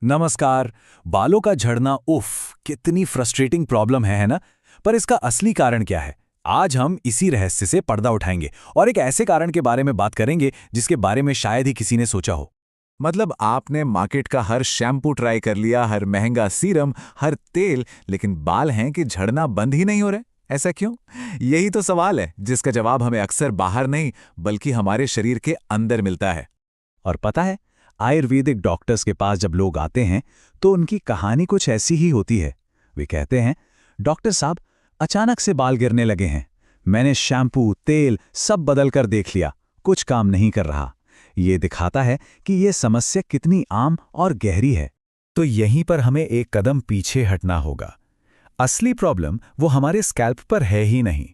नमस्कार। बालों का झड़ना उफ कितनी फ्रस्ट्रेटिंग प्रॉब्लम है ना। पर इसका असली कारण क्या है? आज हम इसी रहस्य से पर्दा उठाएंगे और एक ऐसे कारण के बारे में बात करेंगे जिसके बारे में शायद ही किसी ने सोचा हो। मतलब आपने मार्केट का हर शैम्पू ट्राई कर लिया, हर महंगा सीरम, हर तेल, लेकिन बाल हैं कि झड़ना बंद ही नहीं हो रहे। ऐसा क्यों? यही तो सवाल है जिसका जवाब हमें अक्सर बाहर नहीं बल्कि हमारे शरीर के अंदर मिलता है। और पता है, आयुर्वेदिक डॉक्टर्स के पास जब लोग आते हैं तो उनकी कहानी कुछ ऐसी ही होती है। वे कहते हैं, डॉक्टर साहब, अचानक से बाल गिरने लगे हैं। मैंने शैम्पू, तेल सब बदल कर देख लिया, कुछ काम नहीं कर रहा। ये दिखाता है कि ये समस्या कितनी आम और गहरी है। तो यहीं पर हमें एक कदम पीछे हटना होगा। असली प्रॉब्लम वो हमारे स्कैल्प पर है ही नहीं।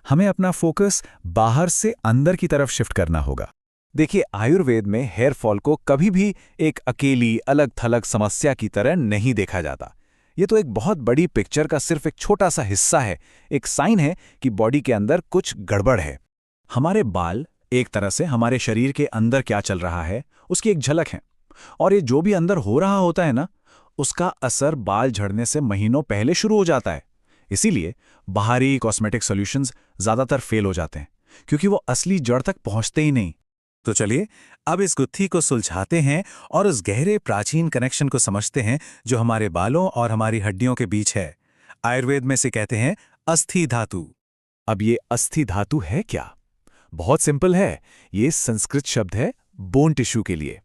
हमें अपना फोकस बाहर से अंदर की तरफ शिफ्ट करना होगा। देखिए, आयुर्वेद में हेयर फॉल को कभी भी एक अकेली अलग थलग समस्या की तरह नहीं देखा जाता। ये तो एक बहुत बड़ी पिक्चर का सिर्फ एक छोटा सा हिस्सा है, एक साइन है कि बॉडी के अंदर कुछ गड़बड़ है। हमारे बाल एक तरह से हमारे शरीर के अंदर क्या चल रहा है उसकी एक झलक है। और ये जो भी अंदर हो रहा होता है ना, उसका असर बाल झड़ने से महीनों पहले शुरू हो जाता है। इसीलिए बाहरी कॉस्मेटिक सॉल्यूशंस ज्यादातर फेल हो जाते हैं, क्योंकि वो असली जड़ तक पहुंचते ही नहीं। तो चलिए अब इस गुत्थी को सुलझाते हैं और उस गहरे प्राचीन कनेक्शन को समझते हैं जो हमारे बालों और हमारी हड्डियों के बीच है। आयुर्वेद में से कहते हैं अस्थि धातु। अब ये अस्थि धातु है क्या? बहुत सिंपल है। ये संस्कृत शब्द है बोन टिश्यू के लिए।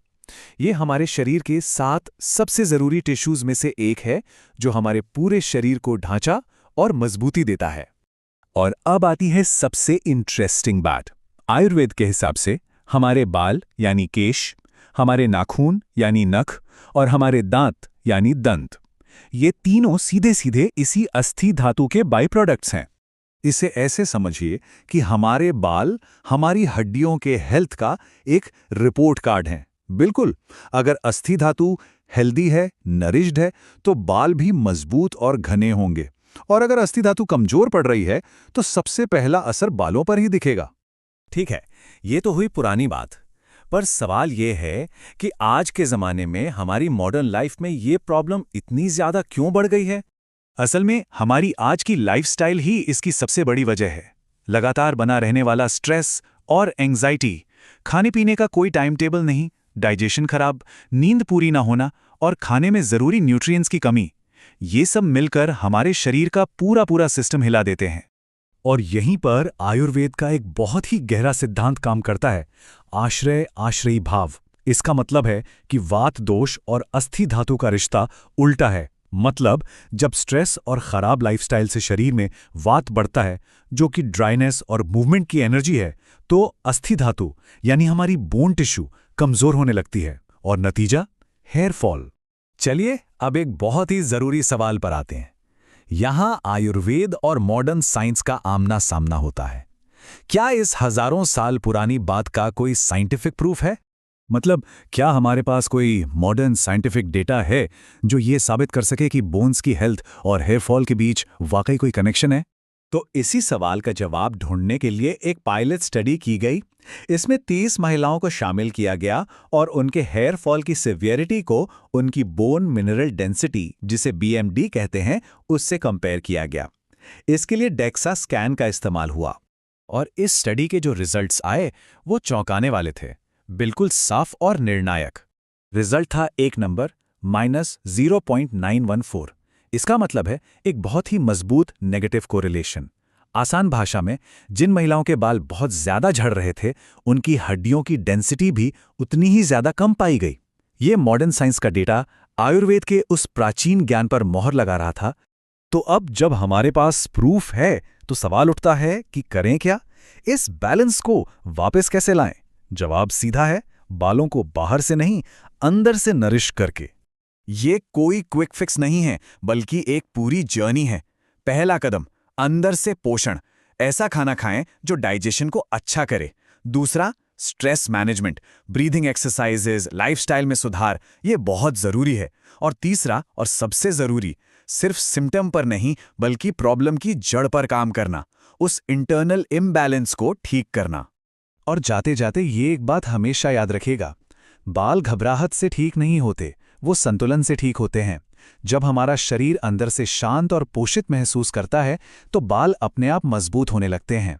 ये हमारे शरीर के 7 सबसे जरूरी टिश्यूज में से एक है, जो हमारे पूरे शरीर को ढांचा और मजबूती देता है। और अब आती है सबसे इंटरेस्टिंग बात। आयुर्वेद के हिसाब से हमारे बाल यानी केश, हमारे नाखून यानी नख और हमारे दांत यानी दंत, ये तीनों सीधे सीधे इसी अस्थि धातु के बाई प्रोडक्ट्स हैं। इसे ऐसे समझिए कि हमारे बाल हमारी हड्डियों के हेल्थ का एक रिपोर्ट कार्ड है। बिल्कुल, अगर अस्थि धातु हेल्दी है, नरिश्ड है, तो बाल भी मजबूत और घने होंगे। और अगर अस्थि धातु कमजोर पड़ रही है तो सबसे पहला असर बालों पर ही दिखेगा। ठीक है, ये तो हुई पुरानी बात। पर सवाल ये है कि आज के ज़माने में हमारी मॉडर्न लाइफ में ये प्रॉब्लम इतनी ज़्यादा क्यों बढ़ गई है? असल में हमारी आज की लाइफस्टाइल ही इसकी सबसे बड़ी वजह है। लगातार बना रहने वाला स्ट्रेस और एंग्जाइटी, खाने पीने का कोई टाइम टेबल नहीं, डाइजेशन खराब, नींद पूरी ना होना और खाने में ज़रूरी न्यूट्रिएंट्स की कमी, ये सब मिलकर हमारे शरीर का पूरा पूरा सिस्टम हिला देते हैं। और यहीं पर आयुर्वेद का एक बहुत ही गहरा सिद्धांत काम करता है, आश्रय आश्रयी भाव। इसका मतलब है कि वात दोष और अस्थि धातु का रिश्ता उल्टा है। मतलब जब स्ट्रेस और खराब लाइफस्टाइल से शरीर में वात बढ़ता है, जो कि ड्राइनेस और मूवमेंट की एनर्जी है, तो अस्थि धातु यानी हमारी बोन टिश्यू कमजोर होने लगती है और नतीजा हेयर फॉल। चलिए अब एक बहुत ही जरूरी सवाल पर आते हैं। यहां आयुर्वेद और मॉडर्न साइंस का आमना सामना होता है। क्या इस हजारों साल पुरानी बात का कोई साइंटिफिक प्रूफ है? मतलब क्या हमारे पास कोई मॉडर्न साइंटिफिक डेटा है जो ये साबित कर सके कि बोन्स की हेल्थ और हेयर फॉल के बीच वाकई कोई कनेक्शन है? तो इसी सवाल का जवाब ढूंढने के लिए एक पायलट स्टडी की गई। इसमें 30 महिलाओं को शामिल किया गया और उनके हेयर फॉल की सिवियरिटी को उनकी बोन मिनरल डेंसिटी, जिसे BMD कहते हैं, उससे कंपेयर किया गया। इसके लिए डेक्सा स्कैन का इस्तेमाल हुआ और इस स्टडी के जो रिजल्ट्स आए वो चौंकाने वाले थे। बिल्कुल साफ और निर्णायक रिजल्ट था। एक नंबर -0.914। इसका मतलब है एक बहुत ही मजबूत नेगेटिव कोरिलेशन। आसान भाषा में, जिन महिलाओं के बाल बहुत ज्यादा झड़ रहे थे, उनकी हड्डियों की डेंसिटी भी उतनी ही ज्यादा कम पाई गई। ये मॉडर्न साइंस का डेटा आयुर्वेद के उस प्राचीन ज्ञान पर मोहर लगा रहा था। तो अब जब हमारे पास प्रूफ है तो सवाल उठता है कि करें क्या? इस बैलेंस को वापस कैसे लाएं? जवाब सीधा है, बालों को बाहर से नहीं, अंदर से नरिश करके। ये कोई क्विक फिक्स नहीं है, बल्कि एक पूरी जर्नी है। पहला कदम, अंदर से पोषण। ऐसा खाना खाएं जो डाइजेशन को अच्छा करे। दूसरा, stress management, breathing exercises, lifestyle में सुधार, ये बहुत जरूरी है। और तीसरा और सबसे जरूरी, सिर्फ सिम्टम पर नहीं बल्कि प्रॉब्लम की जड़ पर काम करना, उस इंटरनल इम्बैलेंस को ठीक करना। और जाते जाते ये एक बात हमेशा याद रखिएगा, बाल घबराहट से ठीक नहीं होते, वो संतुलन से ठीक होते हैं। जब हमारा शरीर अंदर से शांत और पोषित महसूस करता है तो बाल अपने आप मजबूत होने लगते हैं।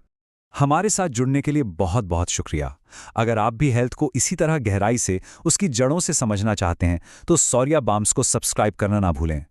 हमारे साथ जुड़ने के लिए बहुत बहुत शुक्रिया। अगर आप भी हेल्थ को इसी तरह गहराई से उसकी जड़ों से समझना चाहते हैं तो सौर्या बाम्स को सब्सक्राइब करना ना भूलें।